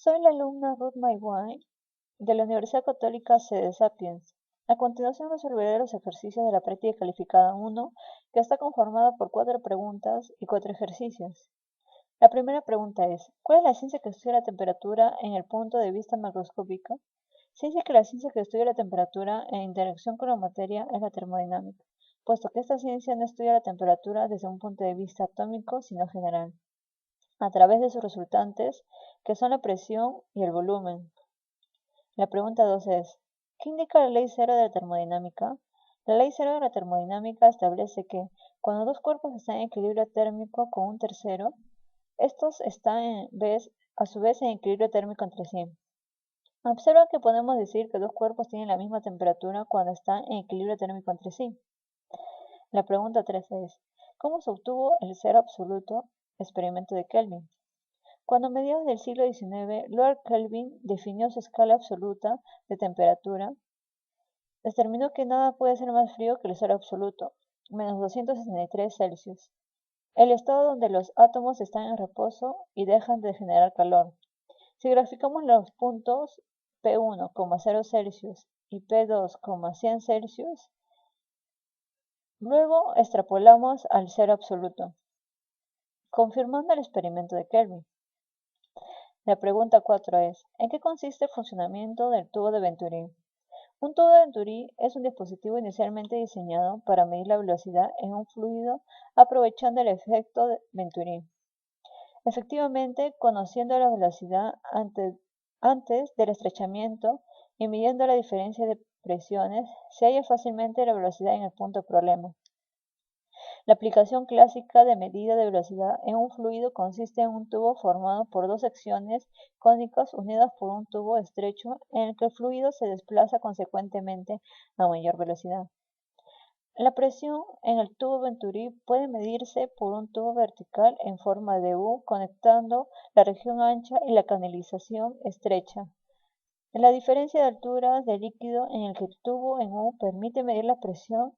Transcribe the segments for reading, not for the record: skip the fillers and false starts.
Soy la alumna Ruth Mayway de la Universidad Católica Sede Sapiens. A continuación resolveré los ejercicios de la práctica calificada 1, que está conformada por 4 preguntas y 4 ejercicios. La primera pregunta es, ¿cuál es la ciencia que estudia la temperatura en el punto de vista macroscópico? Se dice que la ciencia que estudia la temperatura en interacción con la materia es la termodinámica, puesto que esta ciencia no estudia la temperatura desde un punto de vista atómico, sino general, a través de sus resultantes, que son la presión y el volumen. La pregunta 2 es, ¿qué indica la ley cero de la termodinámica? La ley cero de la termodinámica establece que, cuando dos cuerpos están en equilibrio térmico con un tercero, estos están a su vez en equilibrio térmico entre sí. Observa que podemos decir que dos cuerpos tienen la misma temperatura cuando están en equilibrio térmico entre sí. La pregunta 3 es, ¿cómo se obtuvo el cero absoluto? Experimento de Kelvin. Cuando a mediados del siglo XIX Lord Kelvin definió su escala absoluta de temperatura, determinó que nada puede ser más frío que el cero absoluto, menos 263 Celsius, el estado donde los átomos están en reposo y dejan de generar calor. Si graficamos los puntos P1, 0 Celsius y P2, 100 Celsius, luego extrapolamos al cero absoluto, confirmando el experimento de Kelvin. La pregunta 4 es, ¿en qué consiste el funcionamiento del tubo de Venturi? Un tubo de Venturi es un dispositivo inicialmente diseñado para medir la velocidad en un fluido aprovechando el efecto de Venturi. Efectivamente, conociendo la velocidad antes del estrechamiento y midiendo la diferencia de presiones, se halla fácilmente la velocidad en el punto problema. La aplicación clásica de medida de velocidad en un fluido consiste en un tubo formado por dos secciones cónicas unidas por un tubo estrecho en el que el fluido se desplaza consecuentemente a mayor velocidad. La presión en el tubo Venturi puede medirse por un tubo vertical en forma de U conectando la región ancha y la canalización estrecha. La diferencia de altura del líquido en el que el tubo en U permite medir la presión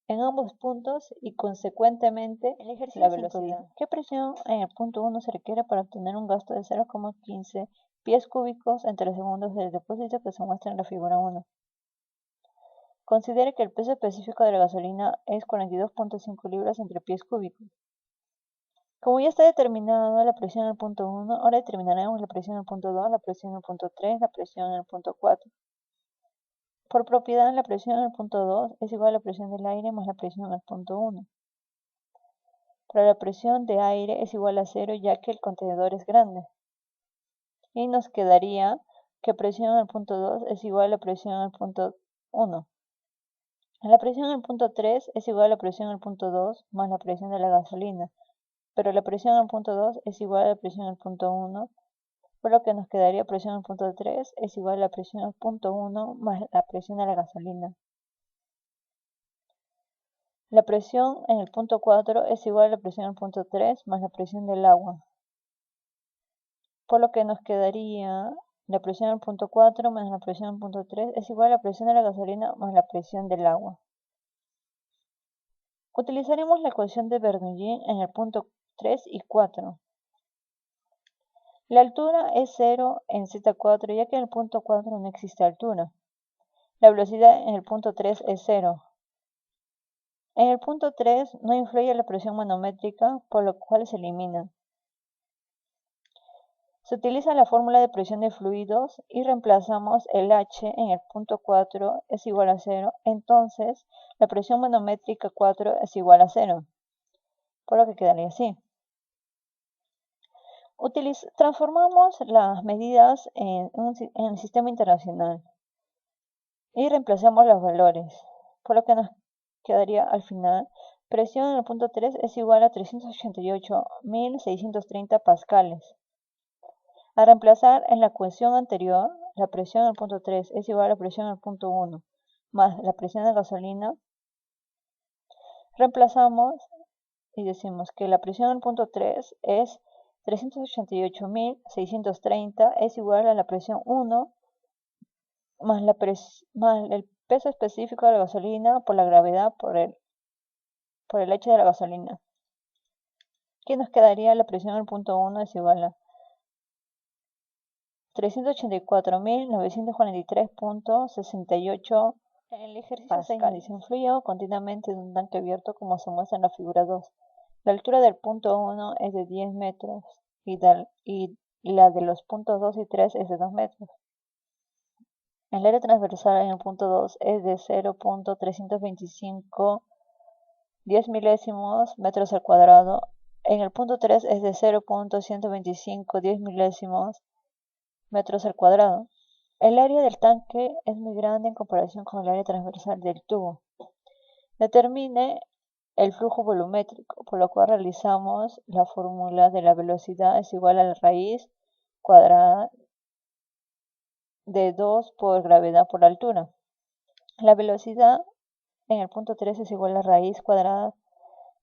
en ambos puntos y consecuentemente la velocidad. ¿Qué presión en el punto 1 se requiere para obtener un gasto de 0,15 pies cúbicos entre segundos del depósito que se muestra en la figura 1? Considere que el peso específico de la gasolina es 42.5 libras entre pies cúbicos. Como ya está determinada la presión en el punto 1, ahora determinaremos la presión en el punto 2, la presión en el punto 3, la presión en el punto 4. Por propiedad, la presión en el punto 2 es igual a la presión del aire más la presión en el punto 1. Pero la presión de aire es igual a 0 ya que el contenedor es grande. Y nos quedaría que presión en el punto 2 es igual a la presión en el punto 1. La presión en el punto 3 es igual a la presión en el punto 2 más la presión de la gasolina, pero la presión en el punto 2 es igual a la presión en el punto 1, por lo que nos quedaría presión en el punto 3 es igual a la presión en el punto 1 más la presión de la gasolina. La presión en el punto 4 es igual a la presión en el punto 3 más la presión del agua, por lo que nos quedaría la presión en el punto 4 menos la presión en el punto 3 es igual a la presión de la gasolina más la presión del agua. Utilizaremos la ecuación de Bernoulli en el punto 3 y 4. La altura es 0 en Z4 ya que en el punto 4 no existe altura. La velocidad en el punto 3 es 0. En el punto 3 no influye la presión manométrica, por lo cual se elimina. Se utiliza la fórmula de presión de fluidos y reemplazamos el H en el punto 4 es igual a 0, entonces la presión manométrica 4 es igual a 0, por lo que quedaría así. Transformamos las medidas en el sistema internacional y reemplazamos los valores, por lo que nos quedaría al final presión en el punto 3 es igual a 388.630 pascales. Al reemplazar en la ecuación anterior, la presión en el punto 3 es igual a la presión en el punto 1 más la presión de gasolina, reemplazamos y decimos que la presión en el punto 3 es 388.630 es igual a la presión 1 más el peso específico de la gasolina por la gravedad por el H de la gasolina. ¿Qué nos quedaría? La presión en el punto 1 es igual a 384.943.68. En el ejercicio 6 nos dice un fluido continuamente de un tanque abierto como se muestra en la figura 2. La altura del punto 1 es de 10 metros y la de los puntos 2 y 3 es de 2 metros. El área transversal en el punto 2 es de 0.325 10 milésimos metros al cuadrado. En el punto 3 es de 0.125 10 milésimos metros al cuadrado. El área del tanque es muy grande en comparación con el área transversal del tubo. Determine el flujo volumétrico, por lo cual realizamos la fórmula de la velocidad es igual a la raíz cuadrada de 2 por gravedad por altura. La velocidad en el punto 3 es igual a la raíz cuadrada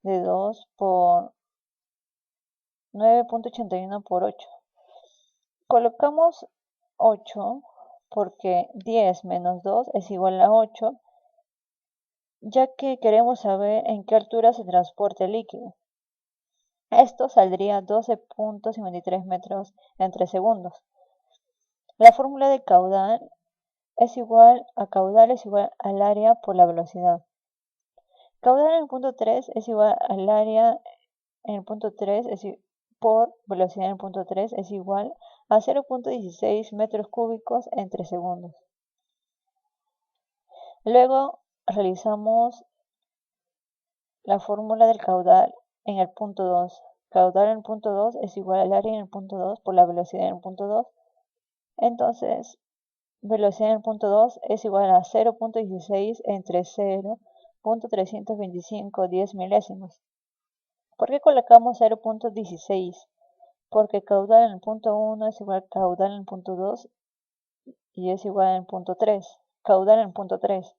de 2 por 9.81 por 8. Colocamos 8 porque 10 menos 2 es igual a 8, ya que queremos saber en qué altura se transporta el líquido. Esto saldría 12.53 metros en 3 segundos. La fórmula de caudal es igual al área por la velocidad. Caudal en el punto 3 es igual al área en el punto 3 por velocidad en el punto 3 es igual a 0.16 metros cúbicos en 3 segundos. Luego realizamos la fórmula del caudal en el punto 2. Caudal en el punto 2 es igual al área en el punto 2 por la velocidad en el punto 2. Entonces, velocidad en el punto 2 es igual a 0.16 entre 0.325 10 milésimos. ¿Por qué colocamos 0.16? Porque caudal en el punto 1 es igual a caudal en el punto 2 y es igual en el punto 3. Caudal en el punto 3.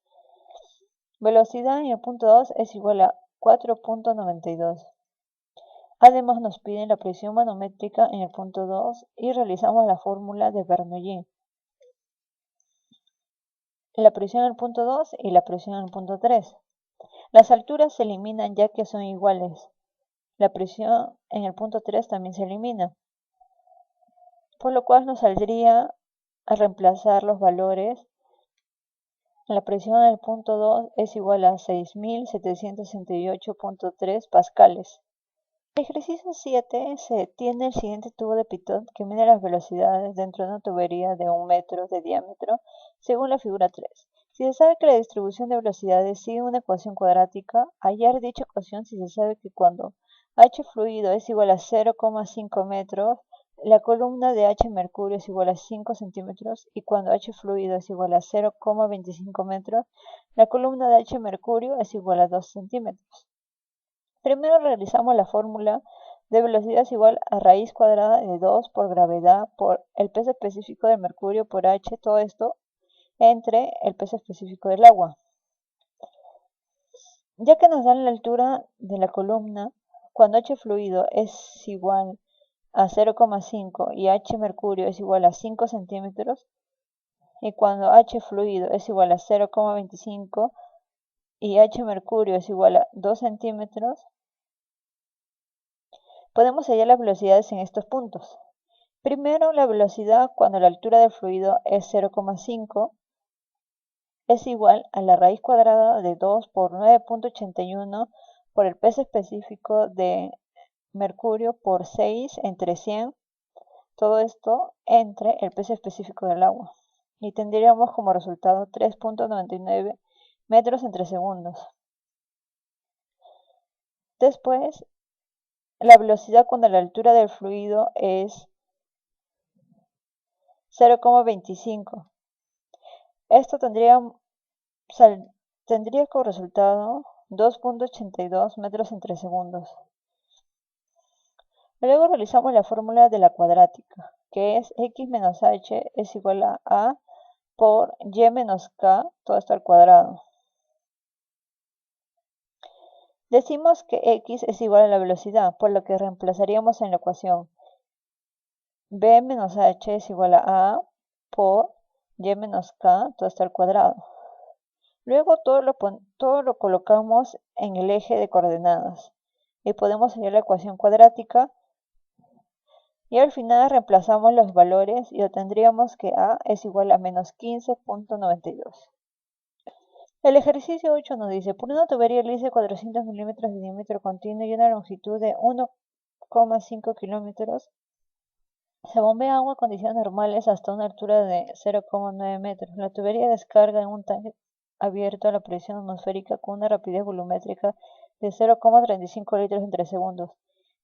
Velocidad en el punto 2 es igual a 4.92. Además nos piden la presión manométrica en el punto 2 y realizamos la fórmula de Bernoulli. La presión en el punto 2 y la presión en el punto 3. Las alturas se eliminan ya que son iguales. La presión en el punto 3 también se elimina, por lo cual nos saldría a reemplazar los valores. La presión en el punto 2 es igual a 6.768.3 pascales. En el ejercicio 7 se tiene el siguiente tubo de pitón que mide las velocidades dentro de una tubería de 1 metro de diámetro, según la figura 3. Si se sabe que la distribución de velocidades sigue una ecuación cuadrática, hallar dicha ecuación si se sabe que cuando h fluido es igual a 0,5 metros, la columna de h mercurio es igual a 5 centímetros y cuando h fluido es igual a 0,25 metros, la columna de h mercurio es igual a 2 centímetros. Primero realizamos la fórmula de velocidad es igual a raíz cuadrada de 2 por gravedad por el peso específico del mercurio por h, todo esto entre el peso específico del agua. Ya que nos dan la altura de la columna, cuando h fluido es igual a 0,5 y h mercurio es igual a 5 centímetros, y cuando h fluido es igual a 0,25 y h mercurio es igual a 2 centímetros, podemos hallar las velocidades en estos puntos. Primero, la velocidad cuando la altura del fluido es 0,5 es igual a la raíz cuadrada de 2 por 9.81 por el peso específico de mercurio por 6 entre 100, todo esto entre el peso específico del agua. Y tendríamos como resultado 3.99 metros en 3 segundos. Después, la velocidad cuando la altura del fluido es 0,25. Esto tendría como resultado 2.82 metros en 3 segundos. Luego realizamos la fórmula de la cuadrática, que es x menos h es igual a por y menos k, todo esto al cuadrado. Decimos que x es igual a la velocidad, por lo que reemplazaríamos en la ecuación b menos h es igual a por y menos k, todo esto al cuadrado. Luego todo lo colocamos en el eje de coordenadas y podemos hallar la ecuación cuadrática Y al final reemplazamos los valores y obtendríamos que A es igual a menos 15.92. El ejercicio 8 nos dice, por una tubería lisa de 400 milímetros de diámetro continuo y una longitud de 1,5 kilómetros, se bombea agua a condiciones normales hasta una altura de 0,9 metros. La tubería descarga en un tanque abierto a la presión atmosférica con una rapidez volumétrica de 0,35 litros en 3 segundos.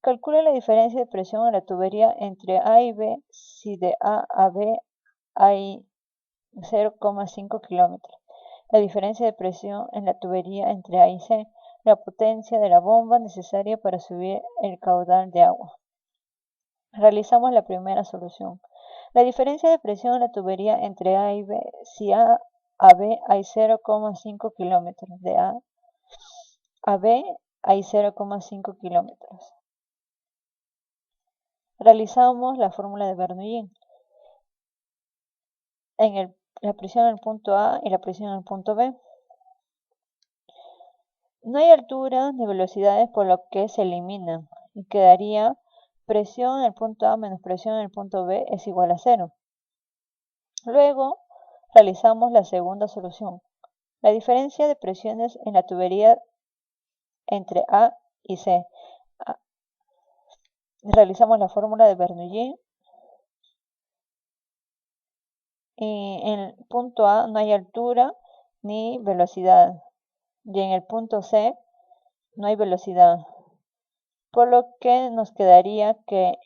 Calcula la diferencia de presión en la tubería entre A y B si de A a B hay 0,5 kilómetros. La diferencia de presión en la tubería entre A y C. La potencia de la bomba necesaria para subir el caudal de agua. Realizamos la primera solución. La diferencia de presión en la tubería entre A y B, si A a B hay 0,5 kilómetros, de A a B hay 0,5 kilómetros. Realizamos la fórmula de Bernoulli. La presión en el punto A y la presión en el punto B. No hay alturas ni velocidades, por lo que se eliminan y quedaría presión en el punto A menos presión en el punto B es igual a 0. Luego realizamos la segunda solución. La diferencia de presiones en la tubería entre A y C. Realizamos la fórmula de Bernoulli. Y en el punto A no hay altura ni velocidad. Y en el punto C no hay velocidad. Por lo que nos quedaría que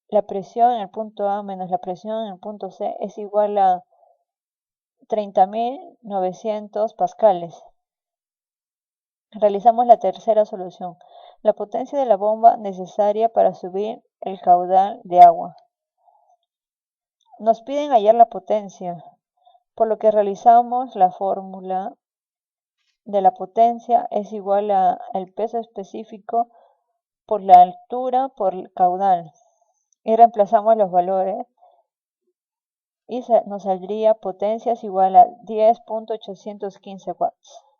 la presión en el punto A menos la presión en el punto C es igual a 30.900 pascales. Realizamos la tercera solución. La potencia de la bomba necesaria para subir el caudal de agua. Nos piden hallar la potencia, por lo que realizamos la fórmula de la potencia es igual a el peso específico por la altura por el caudal. Y reemplazamos los valores y nos saldría potencias igual a 10.815 watts.